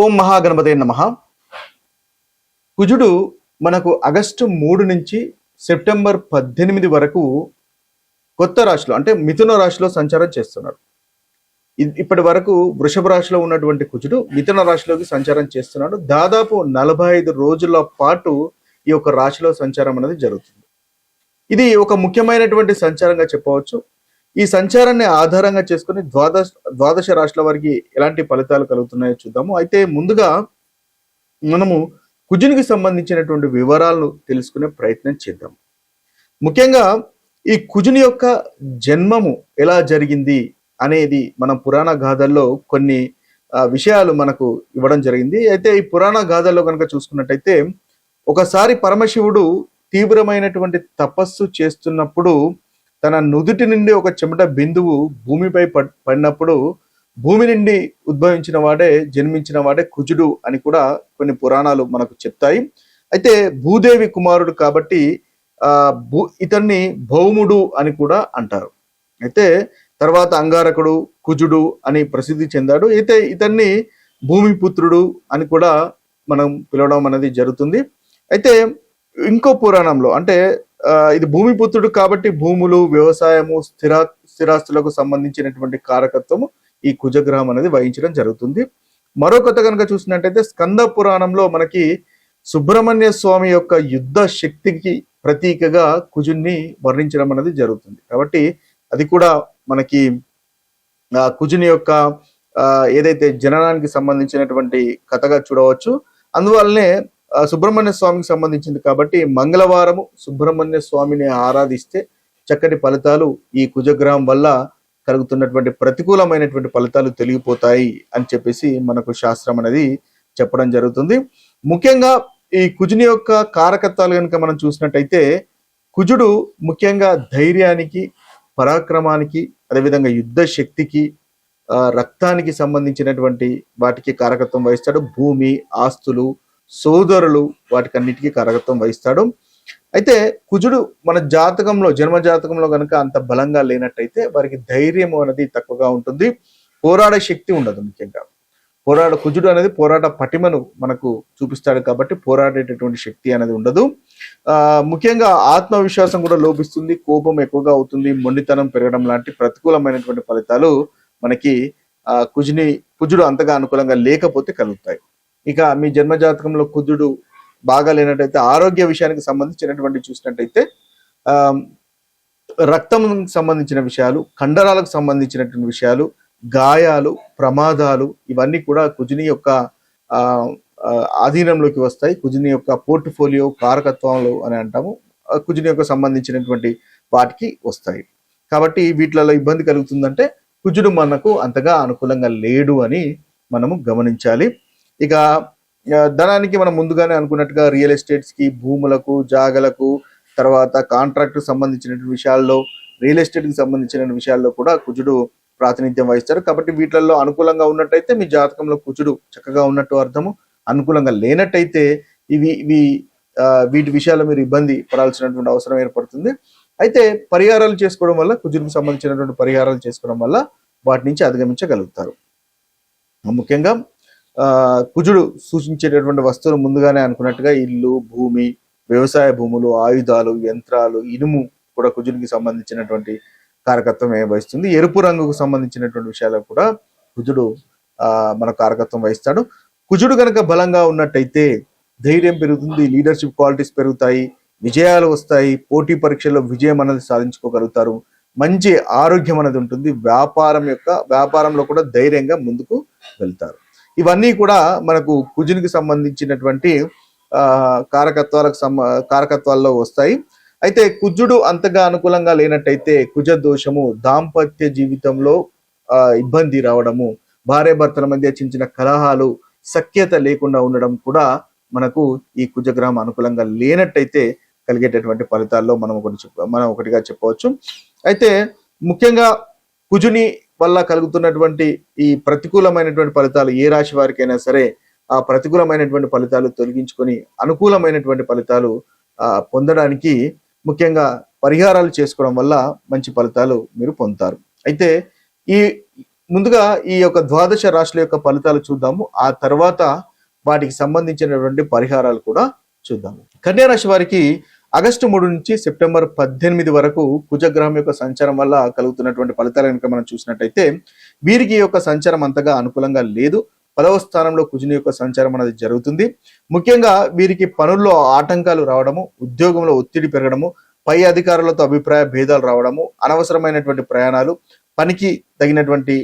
ఓం మహాగణపతే నమః. కుజుడు మనకు ఆగస్టు 3 నుంచి సెప్టెంబర్ 18 వరకు కొత్త రాశిలో అంటే మిథున రాశిలో సంచారం చేస్తున్నాడు. ఇప్పటి వరకు వృషభ రాశిలో ఉన్నటువంటి కుజుడు మిథున రాశిలోకి సంచారం చేస్తున్నాడు. దాదాపు 45 రోజుల పాటు ఈ యొక్క రాశిలో సంచారం అనేది జరుగుతుంది. ఇది ఒక ముఖ్యమైనటువంటి సంచారంగా చెప్పవచ్చు. ఈ సంచారాన్ని ఆధారంగా చేసుకుని ద్వాదశ రాశుల వారికి ఎలాంటి ఫలితాలు కలుగుతున్నాయో చూద్దాము. అయితే ముందుగా మనము కుజునికి సంబంధించినటువంటి వివరాలను తెలుసుకునే ప్రయత్నం చేద్దాం. ముఖ్యంగా ఈ కుజుని యొక్క జన్మము ఎలా జరిగింది అనేది మనం పురాణ గాథల్లో కొన్ని విషయాలు మనకు ఇవ్వడం జరిగింది. అయితే ఈ పురాణ గాథల్లో కనుక చూసుకున్నట్టయితే ఒకసారి పరమశివుడు తీవ్రమైనటువంటి తపస్సు చేస్తున్నప్పుడు తన నుదుటి నుండి ఒక చెమట బిందువు భూమిపై పడినప్పుడు భూమి నుండి ఉద్భవించిన వాడే జన్మించిన వాడే కుజుడు అని కూడా కొన్ని పురాణాలు మనకు చెప్తాయి. అయితే భూదేవి కుమారుడు కాబట్టి ఇతన్ని భౌముడు అని కూడా అంటారు. అయితే తర్వాత అంగారకుడు కుజుడు అని ప్రసిద్ధి చెందాడు. అయితే ఇతన్ని భూమిపుత్రుడు అని కూడా మనం పిలవడం అనేది జరుగుతుంది. అయితే ఇంకో పురాణంలో అంటే ఇది భూమిపుత్రుడు కాబట్టి భూములు, వ్యవసాయము, స్థిరాస్తులకు సంబంధించినటువంటి కారకత్వము ఈ కుజగ్రహం అనేది వహించడం జరుగుతుంది. మరో కథ కనుక చూసినట్టయితే స్కంద పురాణంలో మనకి సుబ్రహ్మణ్య స్వామి యొక్క యుద్ధ శక్తికి ప్రతీకగా కుజుని వర్ణించడం అనేది జరుగుతుంది. కాబట్టి అది కూడా మనకి కుజుని యొక్క ఏదైతే జననానికి సంబంధించినటువంటి కథగా చూడవచ్చు. అందువల్లనే సుబ్రహ్మణ్య స్వామికి సంబంధించింది కాబట్టి మంగళవారము సుబ్రహ్మణ్య స్వామిని ఆరాధిస్తే చక్కటి ఫలితాలు ఈ కుజగ్రహం వల్ల కలుగుతున్నటువంటి ప్రతికూలమైనటువంటి ఫలితాలు తొలగిపోతాయి అని చెప్పేసి మనకు శాస్త్రం అనేది చెప్పడం జరుగుతుంది. ముఖ్యంగా ఈ కుజుని యొక్క కారకత్వాలు కనుక మనం చూసినట్టయితే కుజుడు ముఖ్యంగా ధైర్యానికి, పరాక్రమానికి, అదేవిధంగా యుద్ధ శక్తికి, రక్తానికి సంబంధించినటువంటి వాటికి కారకత్వం వహిస్తాడు. భూమి, ఆస్తులు, సోదరులు వాటికన్నిటికీ కారకత్వం వహిస్తాడు. అయితే కుజుడు మన జాతకంలో జన్మ జాతకంలో కనుక అంత బలంగా లేనట్టయితే వారికి ధైర్యం అనేది తక్కువగా ఉంటుంది, పోరాడే శక్తి ఉండదు. ముఖ్యంగా కుజుడు అనేది పోరాట పటిమను మనకు చూపిస్తాడు కాబట్టి పోరాడేటటువంటి శక్తి అనేది ఉండదు. ముఖ్యంగా ఆత్మవిశ్వాసం కూడా లోపిస్తుంది, కోపం ఎక్కువగా అవుతుంది, మొండితనం పెరగడం లాంటి ప్రతికూలమైనటువంటి ఫలితాలు మనకి కుజుడు అంతగా అనుకూలంగా లేకపోతే కలుగుతాయి. ఇక మీ జన్మ జాతకంలో కుజుడు బాగా లేనట్టయితే ఆరోగ్య విషయానికి సంబంధించినటువంటి చూసినట్టయితే రక్తం సంబంధించిన విషయాలు, కండరాలకు సంబంధించినటువంటి విషయాలు, గాయాలు, ప్రమాదాలు ఇవన్నీ కూడా కుజుని యొక్క ఆధీనంలోకి వస్తాయి. కుజుని యొక్క పోర్ట్ఫోలియో కారకత్వాలు అని అంటాము. కుజుని యొక్క సంబంధించినటువంటి వాటికి వస్తాయి. కాబట్టి వీటిలలో ఇబ్బంది కలుగుతుందంటే కుజుడు మనకు అంతగా అనుకూలంగా లేడు అని మనము గమనించాలి. ఇక ధనానికి మనం ముందుగానే అనుకున్నట్టుగా రియల్ ఎస్టేట్స్ కి, భూములకు, జాగలకు, తర్వాత కాంట్రాక్ట్ సంబంధించినటువంటి విషయాల్లో, రియల్ ఎస్టేట్ కి సంబంధించిన విషయాల్లో కూడా కుజుడు ప్రాతినిధ్యం వహిస్తారు. కాబట్టి వీటిల్లో అనుకూలంగా ఉన్నట్టయితే మీ జాతకంలో కుజుడు చక్కగా ఉన్నట్టు అర్థము. అనుకూలంగా లేనట్టయితే వీటి విషయాల్లో మీరు ఇబ్బంది పడాల్సినటువంటి అవసరం ఏర్పడుతుంది. అయితే పరిహారాలు చేసుకోవడం వల్ల, కుజుడికి సంబంధించినటువంటి పరిహారాలు చేసుకోవడం వల్ల వాటి నుంచి అధిగమించగలుగుతారు. ముఖ్యంగా కుజుడు సూచించేటటువంటి వస్తువులు ముందుగానే అనుకున్నట్టుగా ఇల్లు, భూమి, వ్యవసాయ భూములు, ఆయుధాలు, యంత్రాలు, ఇనుము కూడా కుజుడికి సంబంధించినటువంటి కారకత్వం వహిస్తుంది. ఎరుపు రంగుకు సంబంధించినటువంటి విషయాలకు కూడా కుజుడు మన కారకత్వం వహిస్తాడు. కుజుడు కనుక బలంగా ఉన్నట్టయితే ధైర్యం పెరుగుతుంది, లీడర్షిప్ క్వాలిటీస్ పెరుగుతాయి, విజయాలు వస్తాయి, పోటీ పరీక్షల్లో విజయం అనేది సాధించుకోగలుగుతారు, మంచి ఆరోగ్యం అనేది ఉంటుంది, వ్యాపారంలో కూడా ధైర్యంగా ముందుకు వెళ్తారు. ఇవన్నీ కూడా మనకు కుజునికి సంబంధించినటువంటి కారకత్వాల్లో వస్తాయి. అయితే కుజుడు అంతగా అనుకూలంగా లేనట్టయితే కుజ దోషము, దాంపత్య జీవితంలో ఇబ్బంది రావడము, భార్యాభర్తల మధ్య చిన్న కలహాలు, సఖ్యత లేకుండా ఉండడం కూడా మనకు ఈ కుజగ్రహం అనుకూలంగా లేనట్టయితే కలిగేటటువంటి ఫలితాల్లో మనం ఒకటిగా చెప్పవచ్చు. అయితే ముఖ్యంగా కుజుని వల్ల కలుగుతున్నటువంటి ఈ ప్రతికూలమైనటువంటి ఫలితాలు ఏ రాశి వారికైనా సరే ఆ ప్రతికూలమైనటువంటి ఫలితాలు తొలగించుకొని అనుకూలమైనటువంటి ఫలితాలు పొందడానికి ముఖ్యంగా పరిహారాలు చేసుకోవడం వల్ల మంచి ఫలితాలు మీరు పొందుతారు. అయితే ముందుగా ఈ యొక్క ద్వాదశ రాశుల యొక్క ఫలితాలు చూద్దాము. ఆ తర్వాత వాటికి సంబంధించినటువంటి పరిహారాలు కూడా చూద్దాము. కన్యా రాశి వారికి ఆగస్టు 3 నుంచి సెప్టెంబర్ 18 వరకు కుజగ్రహం యొక్క సంచారం వల్ల కలుగుతున్నటువంటి ఫలితాలు కనుక మనం చూసినట్టయితే వీరికి ఈ యొక్క సంచారం అంతగా అనుకూలంగా లేదు. 10వ స్థానంలో కుజుని యొక్క సంచారం అనేది జరుగుతుంది. ముఖ్యంగా వీరికి పనుల్లో ఆటంకాలు రావడము, ఉద్యోగంలో ఒత్తిడి పెరగడము, పై అధికారులతో అభిప్రాయ భేదాలు రావడము, అనవసరమైనటువంటి ప్రయాణాలు, పనికి తగినటువంటి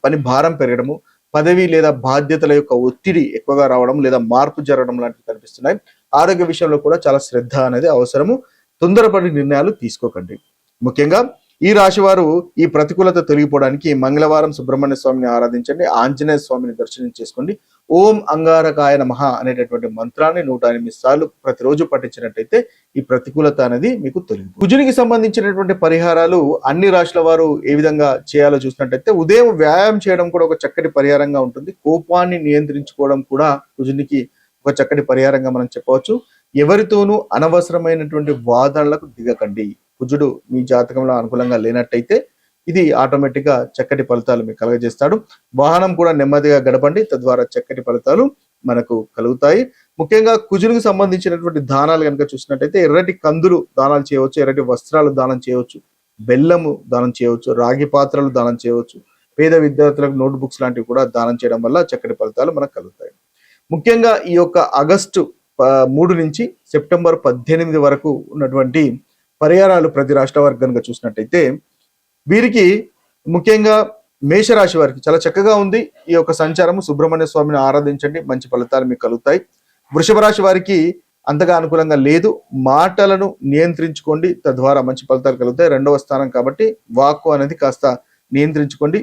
పని భారం పెరగడము, పదవి లేదా బాధ్యతల యొక్క ఒత్తిడి ఎక్కువగా రావడం లేదా మార్పు జరగడం లాంటివి కనిపిస్తున్నాయి. ఆరోగ్య విషయంలో కూడా చాలా శ్రద్ధ అనేది అవసరము. తొందరపడి నిర్ణయాలు తీసుకోకండి. ముఖ్యంగా ఈ రాశి వారు ఈ ప్రతికూలత తొలగిపోవడానికి మంగళవారం సుబ్రహ్మణ్య స్వామిని ఆరాధించండి, ఆంజనేయ స్వామిని దర్శనం చేసుకోండి. ఓం అంగారకాయ నమః అనేటటువంటి మంత్రాన్ని 108 సార్లు ప్రతిరోజు పఠించినట్టయితే ఈ ప్రతికూలత అనేది మీకు తొలగి. కుజునికి సంబంధించినటువంటి పరిహారాలు అన్ని రాశుల వారు ఏ విధంగా చేయాలో చూసినట్టయితే ఉదయం వ్యాయామం చేయడం కూడా ఒక చక్కటి పరిహారంగా ఉంటుంది. కోపాన్ని నియంత్రించుకోవడం కూడా కుజునికి ఒక చక్కటి పరిహారంగా మనం చెప్పవచ్చు. ఎవరితోనూ అనవసరమైనటువంటి వాదనలకు దిగకండి. కుజుడు మీ జాతకంలో అనుకూలంగా లేనట్టయితే ఇది ఆటోమేటిక్ గా చక్కటి ఫలితాలు మీకు కలగజేస్తాడు. వాహనం కూడా నెమ్మదిగా గడపండి, తద్వారా చక్కటి ఫలితాలు మనకు కలుగుతాయి. ముఖ్యంగా కుజునికి సంబంధించినటువంటి దానాలు కనుక చూసినట్టయితే ఎర్రటి కందులు దానాలు చేయవచ్చు, ఎర్రటి వస్త్రాలు దానం చేయవచ్చు, బెల్లము దానం చేయవచ్చు, రాగి పాత్రలు దానం చేయవచ్చు, పేద విద్యార్థులకు నోట్ బుక్స్ లాంటివి కూడా దానం చేయడం వల్ల చక్కటి ఫలితాలు మనకు కలుగుతాయి. ముఖ్యంగా ఈ యొక్క ఆగస్టు 3 నుంచి సెప్టెంబర్ 18 వరకు ఉన్నటువంటి పరిహారాలు ప్రతి రాష్ట్ర వారికి కనుక చూసినట్టయితే వీరికి ముఖ్యంగా మేషరాశి వారికి చాలా చక్కగా ఉంది. ఈ యొక్క సంచారము సుబ్రహ్మణ్య స్వామిని ఆరాధించండి, మంచి ఫలితాలు మీకు కలుగుతాయి. వృషభ రాశి వారికి అంతగా అనుకూలంగా లేదు. మాటలను నియంత్రించుకోండి, తద్వారా మంచి ఫలితాలు కలుగుతాయి. 2వ స్థానం కాబట్టి వాక్కు అనేది కాస్త నియంత్రించుకోండి.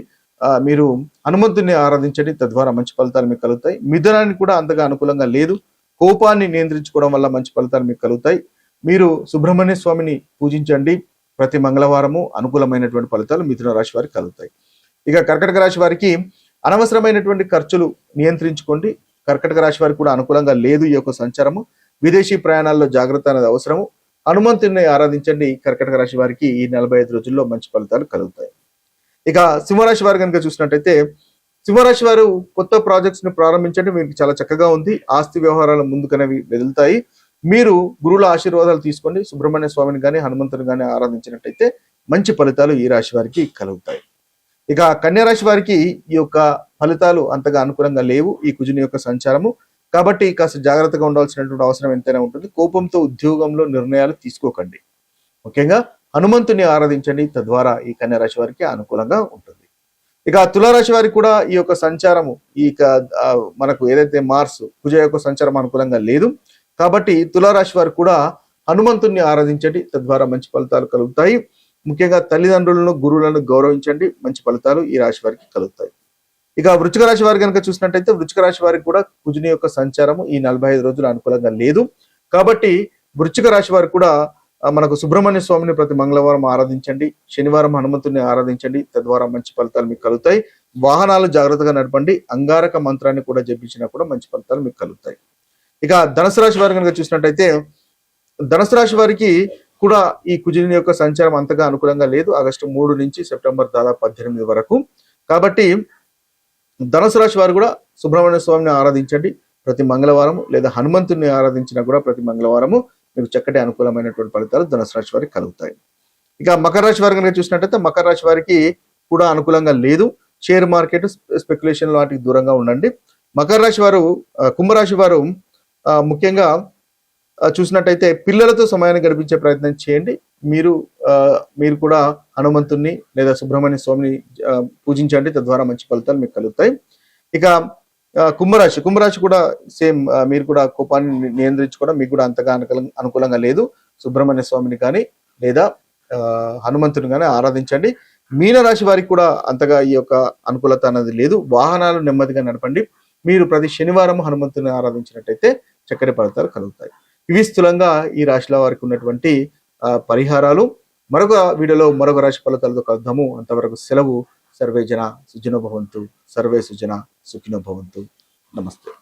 మీరు హనుమంతుని ఆరాధించండి, తద్వారా మంచి ఫలితాలు మీకు కలుగుతాయి. మిథునానికి కూడా అంతగా అనుకూలంగా లేదు. కోపాన్ని నియంత్రించుకోవడం వల్ల మంచి ఫలితాలు మీకు కలుగుతాయి. మీరు సుబ్రహ్మణ్య స్వామిని పూజించండి ప్రతి మంగళవారము, అనుకూలమైనటువంటి ఫలితాలు మిథున రాశి వారికి కలుగుతాయి. ఇక కర్కటక రాశి వారికి అనవసరమైనటువంటి ఖర్చులు నియంత్రించుకోండి. కర్కటక రాశి వారికి కూడా అనుకూలంగా లేదు ఈ యొక్క సంచారము. విదేశీ ప్రయాణాల్లో జాగ్రత్త అనేది అవసరము. హనుమంతుని ఆరాధించండి. కర్కటక రాశి వారికి ఈ 45 రోజుల్లో మంచి ఫలితాలు కలుగుతాయి. ఇక సింహరాశి వారు కనుక చూసినట్టయితే సింహరాశి వారు కొత్త ప్రాజెక్ట్స్ ని ప్రారంభించండి, మీకు చాలా చక్కగా ఉంది. ఆస్తి వ్యవహారాలు ముందుకనేవి వెదులుతాయి. మీరు గురువుల ఆశీర్వాదాలు తీసుకోండి. సుబ్రహ్మణ్య స్వామిని కానీ హనుమంతుని కానీ ఆరాధించినట్టయితే మంచి ఫలితాలు ఈ రాశి వారికి కలుగుతాయి. ఇక కన్యా రాశి వారికి ఈ యొక్క ఫలితాలు అంతగా అనుకూలంగా లేవు ఈ కుజుని యొక్క సంచారము. కాబట్టి కాస్త జాగ్రత్తగా ఉండాల్సినటువంటి అవసరం ఎంతైనా ఉంటుంది. కోపంతో ఉద్యోగంలో నిర్ణయాలు తీసుకోకండి. ముఖ్యంగా హనుమంతుని ఆరాధించండి, తద్వారా ఈ కన్యా రాశి వారికి అనుకూలంగా ఉంటుంది. ఇక తులారాశి వారికి కూడా ఈ యొక్క సంచారము మనకు ఏదైతే మార్స్ కుజ యొక్క సంచారం అనుకూలంగా లేదు. కాబట్టి తులారాశి వారు కూడా హనుమంతుని ఆరాధించండి, తద్వారా మంచి ఫలితాలు కలుగుతాయి. ముఖ్యంగా తల్లిదండ్రులను గురువులను గౌరవించండి, మంచి ఫలితాలు ఈ రాశి వారికి కలుగుతాయి. ఇక వృశ్చిక రాశి వారు కనుక చూసినట్టయితే వృశ్చిక రాశి వారికి కూడా కుజుని యొక్క సంచారము ఈ 45 రోజులు అనుకూలంగా లేదు. కాబట్టి వృశ్చిక రాశి వారు కూడా మనకు సుబ్రహ్మణ్య స్వామిని ప్రతి మంగళవారం ఆరాధించండి, శనివారం హనుమంతుని ఆరాధించండి, తద్వారా మంచి ఫలితాలు మీకు కలుగుతాయి. వాహనాలు జాగ్రత్తగా నడపండి. అంగారక మంత్రాన్ని కూడా జపించినా కూడా మంచి ఫలితాలు మీకు కలుగుతాయి. ఇక ధనుసు రాశి వారు కనుక చూసినట్టయితే ధనుసు రాశి వారికి కూడా ఈ కుజుని యొక్క సంచారం అంతగా అనుకూలంగా లేదు. ఆగస్టు 3 నుంచి సెప్టెంబర్ దాదాపు 18 వరకు. కాబట్టి ధనుసు రాశి వారు కూడా సుబ్రహ్మణ్య స్వామిని ఆరాధించండి ప్రతి మంగళవారము, లేదా హనుమంతుని ఆరాధించినా కూడా ప్రతి మంగళవారము మీకు చక్కటి అనుకూలమైనటువంటి ఫలితాలు ధనుసు రాశి వారికి కలుగుతాయి. ఇక మకర రాశి వారు కనుక చూసినట్టయితే మకర రాశి వారికి కూడా అనుకూలంగా లేదు. షేర్ మార్కెట్, స్పెక్యులేషన్ వాటికి దూరంగా ఉండండి. మకర రాశి వారు కుంభరాశి వారు ముఖ్యంగా చూసినట్టయితే పిల్లలతో సమయాన్ని గడిపించే ప్రయత్నం చేయండి. మీరు కూడా హనుమంతుని లేదా సుబ్రహ్మణ్య స్వామిని పూజించండి, తద్వారా మంచి ఫలితాలు మీకు కలుగుతాయి. ఇక కుంభరాశి కూడా సేమ్, మీరు కూడా కోపాన్ని నియంత్రించుకోవడం మీకు కూడా అంతగా అనుకూలంగా లేదు. సుబ్రహ్మణ్య స్వామిని కానీ లేదా హనుమంతుని కానీ ఆరాధించండి. మీనరాశి వారికి కూడా అంతగా ఈ యొక్క అనుకూలత అనేది లేదు. వాహనాలు నెమ్మదిగా నడపండి. మీరు ప్రతి శనివారం హనుమంతుని ఆరాధించినట్టయితే చక్కటి ఫలితాలు కలుగుతాయి. ఇవి స్థూలంగా ఈ రాశిల వారికి ఉన్నటువంటి పరిహారాలు. మరొక వీడియోలో మరొక రాశి ఫలితాలతో కలుద్దాము. అంతవరకు సెలవు. సర్వే జన సుఖినో భవంతు. సర్వే సుజన సుఖినో భవంతు. నమస్తే.